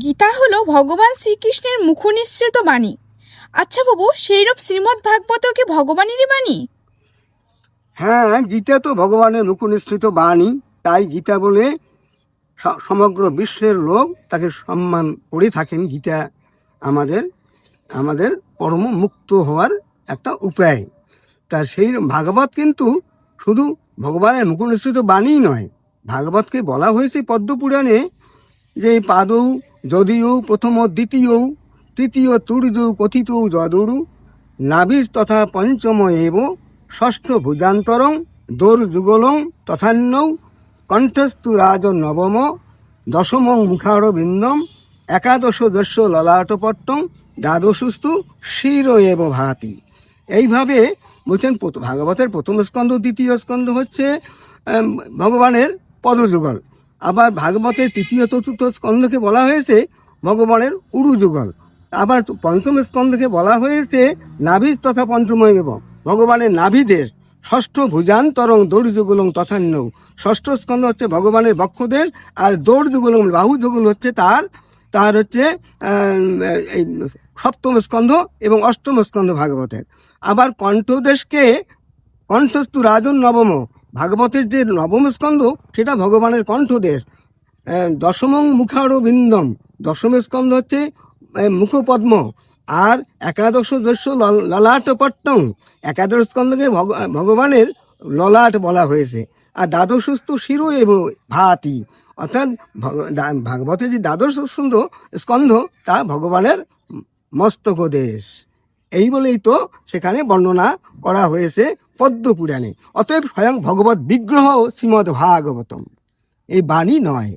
গীতা হলো ভগবান শ্রীকৃষ্ণের মুখনিসৃত বাণী। আচ্ছা বাবু, সেইরূপ শ্রীমদ্ ভাগবত কি ভগবানেরই বাণী? হ্যাঁ, গীতা তো ভগবানের মুখনিসৃত বাণী, তাই গীতা বলে সমগ্র বিশ্বের লোক তাকে সম্মান করে থাকেন। গীতা আমাদের আমাদের পরম মুক্ত হওয়ার একটা উপায়। তা সেই ভাগবত কিন্তু শুধু ভগবানের মুখনিসৃত বাণী নয়, ভাগবতকে বলা হয়েছে পদ্মপুরাণে যে পাদৌ যদিও প্রথম দ্বিতীয় তৃতীয় তুর্য কথিত যদুরু নাভিস তথা পঞ্চম এব ষষ্ঠ ভুজান্তরং দোর্যুগলং তথান্যৌ কণ্ঠস্থু রাজ নবম দশমং মুখার বিন্দম একাদশ দস্য ললাটপট্টং দ্বাদশস্তু শির এব ভাতি। এইভাবে বলছেন ভাগবতের প্রথম স্কন্ধ দ্বিতীয় স্কন্ধ হচ্ছে ভগবানের পদযুগল। আবার ভাগবতের তৃতীয় চতুর্থ স্কন্ধকে বলা হয়েছে ভগবানের উরুযুগল। আবার পঞ্চম স্কন্ধকে বলা হয়েছে নাভিস তথা পঞ্চম এব ভগবানের নাভিদের ষষ্ঠ ভুজান্তরং দৌড়যুগলং তথান্যৌ। ষষ্ঠ স্কন্ধ হচ্ছে ভগবানের বক্ষদের, আর দৌড়যুগলং বাহুযুগল হচ্ছে তার হচ্ছে এই সপ্তম স্কন্ধ এবং অষ্টম স্কন্ধ ভাগবতের। আবার কণ্ঠদেশকে কণ্ঠস্থু রাজন নবম, ভাগবতের যে নবম স্কন্ধ সেটা ভগবানের কণ্ঠদেশ। দশমং মুখারো বিন্দম, দশম স্কন্ধ হচ্ছে মুখপদ্ম। আর একাদশ দস্য ললাটপট্টং, একাদশ স্কন্ধকে ভগবানের ললাট বলা হয়েছে। আর দ্বাদশস্তু শিরো এবং ভাতি, অর্থাৎ ভাগবতের যে দ্বাদশ স্কন্ধ তা ভগবানের মস্তক দেশ। এই বলেই তো সেখানে বর্ণনা করা হয়েছে পদ্মপুরাণে। অতএব স্বয়ং ভগবত বিগ্রহ শ্রীমদ্ ভাগবতম, এই বাণী নয়।